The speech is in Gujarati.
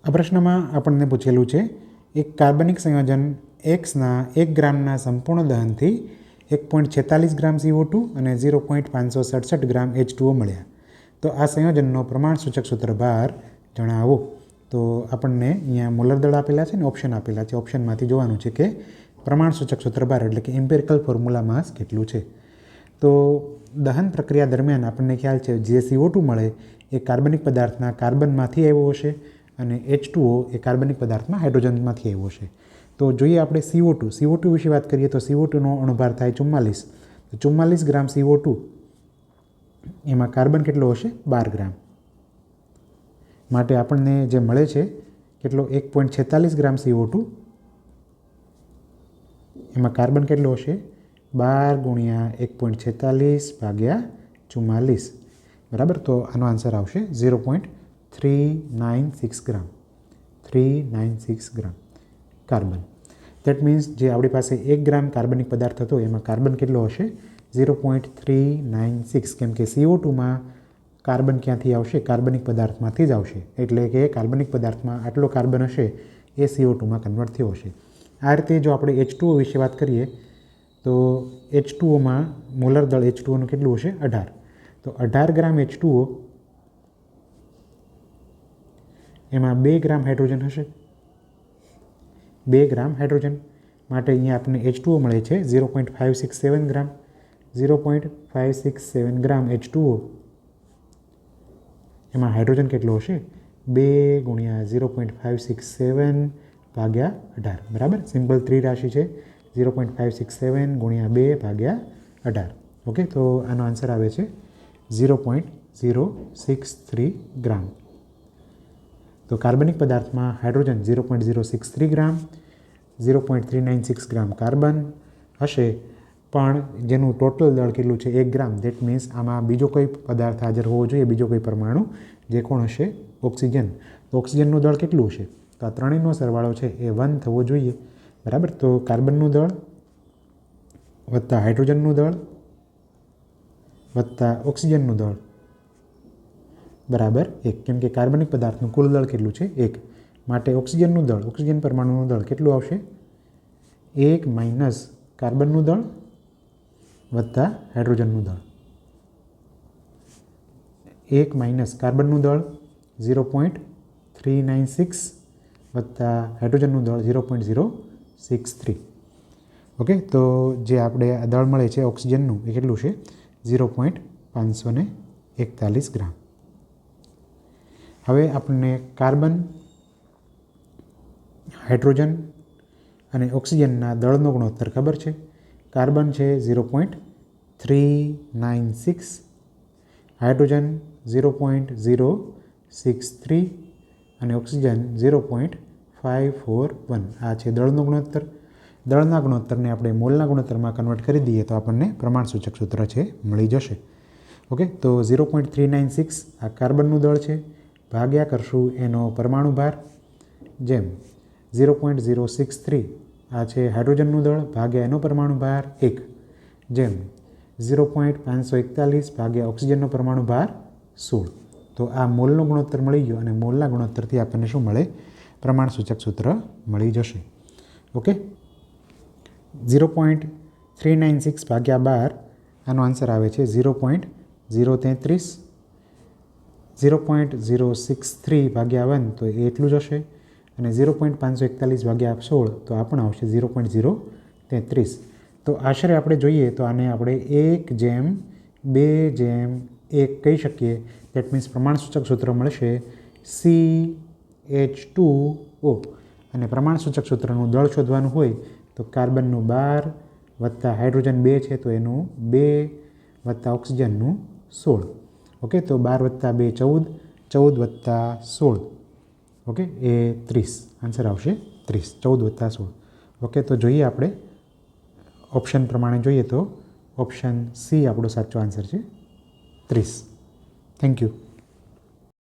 આ પ્રશ્નમાં આપણને પૂછેલું છે એક કાર્બનિક સંયોજન એક્સના 1 ગ્રામના સંપૂર્ણ દહનથી 1.46 ગ્રામ CO2 અને 0.567 ગ્રામ H2O મળ્યા. તો આ સંયોજનનો પ્રમાણસૂચક સૂત્ર ભાર જણાવો. તો આપણને અહીંયા મોલર દળ આપેલા છે ને ઓપ્શન આપેલા છે. ઓપ્શનમાંથી જોવાનું છે કે પ્રમાણસૂચક સૂત્ર ભાર એટલે કે એમ્પિરિકલ ફોર્મ્યુલા માસ કેટલું છે. તો દહન પ્રક્રિયા દરમિયાન આપણને ખ્યાલ છે જે CO2 મળે એ કાર્બનિક પદાર્થના કાર્બનમાંથી આવ્યો હશે અને H2O એ કાર્બનિક પદાર્થમાં હાઇડ્રોજનમાંથી આવ્યો છે. તો જોઈએ આપણે CO2 વિશે વાત કરીએ તો CO2નો અણુભાર થાય 44. તો 44 ગ્રામ CO2 એમાં કાર્બન કેટલો હશે 12 ગ્રામ. માટે આપણને જે મળે છે કેટલો 1.46 ગ્રામ CO2 એમાં કાર્બન કેટલો હશે 12 ગુણ્યા 1.46 ભાગ્યા 44 બરાબર. તો આનો આન્સર આવશે 0.396 ગ્રામ 396 ગ્રામ કાર્બન. દેટ મીન્સ જે આપણી પાસે 1 ગ્રામ કાર્બનિક પદાર્થ હતો એમાં કાર્બન કેટલો હશે 0.396 કેમ કે CO2માં કાર્બન ક્યાંથી આવશે કાર્બનિક પદાર્થમાંથી જ આવશે. એટલે કે કાર્બનિક પદાર્થમાં આટલો કાર્બન હશે એ CO2માં કન્વર્ટ થયો હશે. આ રીતે જો આપણે H2O વિશે વાત કરીએ તો H2Oમાં મોલર દળ H2Oનું કેટલું હશે 18. તો 18 ગ્રામ H2O એમાં 2 ગ્રામ હાઇડ્રોજન હશે 2 ગ્રામ હાઇડ્રોજન માટે અહીંયા આપણને H2O મળે છે 0.567 ગ્રામ 0.567 ગ્રામ H2O એમાં હાઇડ્રોજન કેટલો હશે 2 ગુણ્યા 0.567 ભાગ્યા 18 બરાબર. સિમ્પલ ત્રિરાશિ છે 0.567 ગુણ્યા 2 ભાગ્યા 18. ઓકે, તો આનો આન્સર આવે છે 0.063 ગ્રામ. તો કાર્બનિક પદાર્થમાં હાઇડ્રોજન 0.063 ગ્રામ 0.396 ગ્રામ કાર્બન હશે પણ જેનું ટોટલ દળ કેટલું છે 1 ગ્રામ. દેટ મીન્સ આમાં બીજો કોઈ પદાર્થ હાજર હોવો જોઈએ, બીજો કોઈ પરમાણુ, જે કોણ હશે ઓક્સિજન. તો ઓક્સિજનનું દળ કેટલું હશે તો આ ત્રણેયનો સરવાળો છે એ 1 થવો જોઈએ બરાબર. તો કાર્બનનું દળ વત્તા હાઇડ્રોજનનું દળ વત્તા ઓક્સિજનનું દળ બરાબર 1 કેમ કે કાર્બનિક પદાર્થનું કુલ દળ કેટલું છે 1. માટે ઓક્સિજનનું દળ ઓક્સિજન પરમાણુનું દળ કેટલું આવશે 1 માઇનસ કાર્બનનું દળ વત્તા હાઇડ્રોજનનું દળ. 1 માઇનસ કાર્બનનું દળ 0.396 વત્તા હાઇડ્રોજનનું દળ 0.063. ઓકે, તો જે આપણે આ દળ મળે છે ઓક્સિજનનું એ કેટલું છે 0.541 ગ્રામ. હવે આપણને કાર્બન, હાઇડ્રોજન અને ઓક્સિજનના દળનો ગુણોત્તર ખબર છે. કાર્બન છે 0.396, હાઇડ્રોજન 0.063 અને ઓક્સિજન 0.541. આ છે દળનો ગુણોત્તર. દળના ગુણોત્તરને આપણે મોલના ગુણોત્તરમાં કન્વર્ટ કરી દઈએ તો આપણને પ્રમાણસૂચક સૂત્ર છે મળી જશે. ઓકે, તો 0.396 આ કાર્બનનું દળ છે ભાગ્યા કરશું એનો પરમાણુ ભાર, જેમ 0.063 આ છે હાઇડ્રોજનનું દળ ભાગ્યા એનો પરમાણુ ભાર 1, જેમ 0.541 ભાગ્યા ઓક્સિજનનો પરમાણુ ભાર 16. તો આ મોલનો ગુણોત્તર મળી ગયો અને મોલના ગુણોત્તરથી આપણને શું મળે પ્રમાણસૂચક સૂત્ર મળી જશે. ઓકે, 0.396 ભાગ્યા 12 આનો આન્સર આવે છે 0.033. 0.063 ભાગ્યા 1 તો એ એટલું જ હશે અને 0.541 ભાગ્યા 16 તો આ પણ આવશે 0.033. તો આશરે આપણે જોઈએ તો આને આપણે 1:2:1 કહી શકીએ. દેટ મીન્સ પ્રમાણસૂચક સૂત્ર મળશે CH2O અને પ્રમાણસૂચક સૂત્રનું દળ શોધવાનું હોય તો કાર્બનનું 12 વત્તા હાઇડ્રોજન 2 છે તો એનું 2 વત્તા ઓક્સિજનનું 16. ઓકે, તો 12 વત્તા 2 14, 14 વત્તા 16 ઓકે એ 30. આન્સર આવશે 30, 14 વત્તા 16. ઓકે, તો જોઈએ આપણે ઓપ્શન પ્રમાણે જોઈએ તો ઓપ્શન સી આપણો સાચો આન્સર છે 30. Thank you.